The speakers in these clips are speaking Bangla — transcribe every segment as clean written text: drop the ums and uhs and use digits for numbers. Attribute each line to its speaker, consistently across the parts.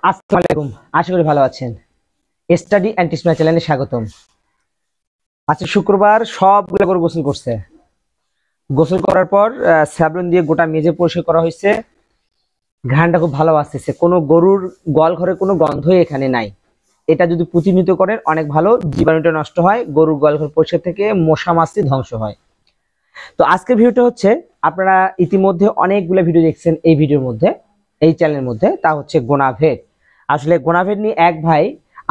Speaker 1: আসসালামু আলাইকুম। আশা করি ভালো আছেন। স্টাডি অ্যান্ড টিপস মাই চ্যানেলে স্বাগতম। আজকে শুক্রবার, সবগুলো গরু গোসল করছে। গোসল করার পর স্যাভলন দিয়ে গোটা মেজে পরিষ্কার করা হয়েছে। ঘ্রাণটা খুব ভালো আসতেছে। কোনো গরুর গোয়াল ঘরে কোনো গন্ধই এখানে নাই। এটা যদি প্রতিনিয়ত করেন অনেক ভালো, জীবাণুটা নষ্ট হয়, গরুর গোয়াল ঘর পরিষ্কার থেকে মশা মাছি ধ্বংস হয়। তো আজকের ভিডিওটা হচ্ছে, আপনারা ইতিমধ্যে অনেকগুলো ভিডিও দেখছেন এই ভিডিওর মধ্যে, এই চ্যানেলের মধ্যে, তা হচ্ছে গোনাভেদ। আসলে গোনাভেদ নিয়ে এক ভাই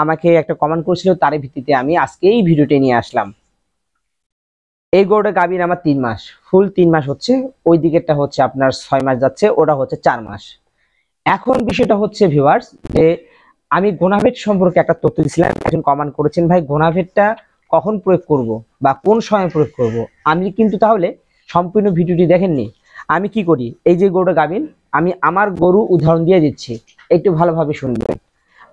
Speaker 1: আমাকে একটা কমেন্ট করেছিল, তার ভিত্তিতে আমি আজকে এই ভিডিওটি নিয়ে আসলাম। এই গরুটা গাভীর আমার 3 মাস, ফুল 3 মাস হচ্ছে। ওই দিকেরটা হচ্ছে আপনার 6 মাস যাচ্ছে, ওটা হচ্ছে 4 মাস। এখন বিষয়টা হচ্ছে ভিউয়ার্স, যে আমি গোনাভেদ সম্পর্কে একটা তথ্য দিয়েছিলাম। একজন কমেন্ট করেছেন, ভাই গোনাভেদটা কখন প্রয়োগ করব বা কোন সময় প্রয়োগ করব। আমি কিন্তু তাহলে সম্পূর্ণ ভিডিওটি দেখেননি। আমি কি করি, এই যে গরুটা গাভীর, আমি আমার গরু উদাহরণ দিয়ে দিচ্ছি, একটু ভালোভাবে শুনবেন।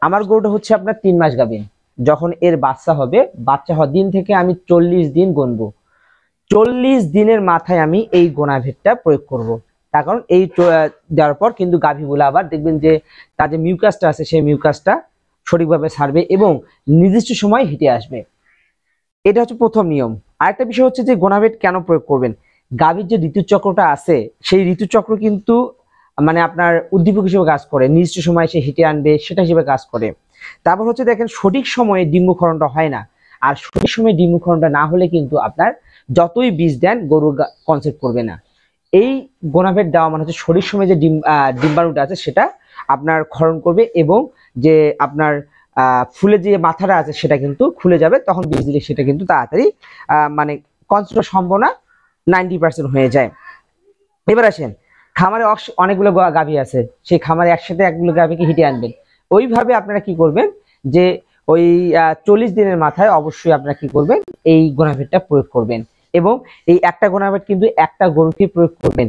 Speaker 1: আমার গরুটা হচ্ছে আপনার 3 মাস গাভীর। যখন এর বাচ্চা হবে, বাচ্চা হওয়ার দিন থেকে আমি 40 দিন গুনবো। 40 দিনের মাথায় আমি এই গোনাভেদটা প্রয়োগ করব। তার কারণ এই দেওয়ার পর কিন্তু গাভীগুলো আবার দেখবেন যে তার যে মিউকাসটা আছে, সেই মিউকাসটা সঠিকভাবে ছাড়বে এবং নির্দিষ্ট সময় হিটে আসবে। এটা হচ্ছে প্রথম নিয়ম। আরেকটা বিষয় হচ্ছে যে গোনাভেদ কেন প্রয়োগ করবেন। গাভীর যে ঋতুচক্রটা আছে, সেই ঋতুচক্র কিন্তু মানে আপনার উদ্দীপক হিসেবে কাজ করে, নির্দিষ্ট সময় সে হিটে আনবে সেটা হিসেবে কাজ করে। তারপর হচ্ছে দেখেন, সঠিক সময়ে ডিম্বক্ষরণটা হয় না। আর সঠিক সময়ে ডিম্বক্ষরণটা না হলে কিন্তু আপনার যতই বীজ দেন, গরু কনসেপ্ট করবে না। এই গোনাভেদ দেওয়া মানে হচ্ছে সঠিক সময়ে যে ডিম্বাণুটা আছে সেটা আপনার ক্ষরণ করবে এবং যে আপনার ফুলে যে মাথাটা আছে সেটা কিন্তু খুলে যাবে। তখন বীজ দিলে সেটা কিন্তু তাড়াতাড়ি মানে কনসেপ্টের সম্ভাবনা 90% হয়ে যায়। এবার আসেন, খামারে অনেকগুলো গাভী আছে, সেই খামারে একসাথে একগুলো গাভীকে হিটে আনবেন। ওইভাবে আপনারা কি করবেন, যে ওই 40 দিনের মাথায় অবশ্যই আপনারা কি করবেন, এই গোনাভেদটা প্রয়োগ করবেন। এবং এই একটা গোনাভেদ কিন্তু একটা গরুকে প্রয়োগ করবেন।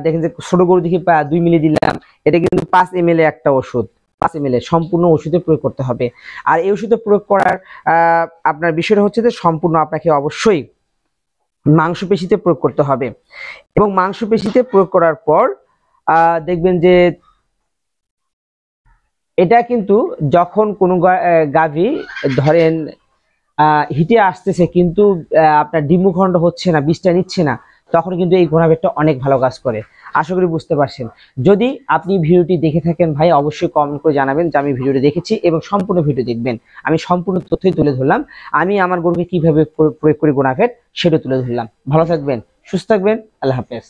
Speaker 1: দেখেন যে ছোট গরু দেখি 2 মিলি দিলাম, এটা কিন্তু 5 ml একটা ওষুধ। 5 ml সম্পূর্ণ ওষুধে প্রয়োগ করতে হবে। আর এই ওষুধে প্রয়োগ করার আপনার বিষয়টা হচ্ছে যে সম্পূর্ণ আপনাকে অবশ্যই মাংসপেশিতে প্রয়োগ করতে হবে। এবং মাংসপেশিতে প্রয়োগ করার পর দেখবেন যে এটা কিন্তু যখন কোনো গাভী ধরেন হিটে আসতেছে কিন্তু আপনার ডিম্বক্ষরণ হচ্ছে না, বীজটা নিচ্ছে না, তখন কিন্তু এই গোনাভেদটা অনেক ভালো কাজ করে। আশা করি বুঝতে পারছেন। যদি আপনি ভিডিওটি দেখে থাকেন ভাই, অবশ্যই কমেন্ট করে জানাবেন যে আমি ভিডিওটি দেখেছি এবং সম্পূর্ণ ভিডিও দেখবেন। আমি সম্পূর্ণ তথ্যই তুলে ধরলাম। আমি আমার গরুকে কিভাবে প্রয়োগ করি গোনাভেদ সেটা তুলে ধরলাম। ভালো থাকবেন, সুস্থ থাকবেন। আল্লাহ হাফেজ।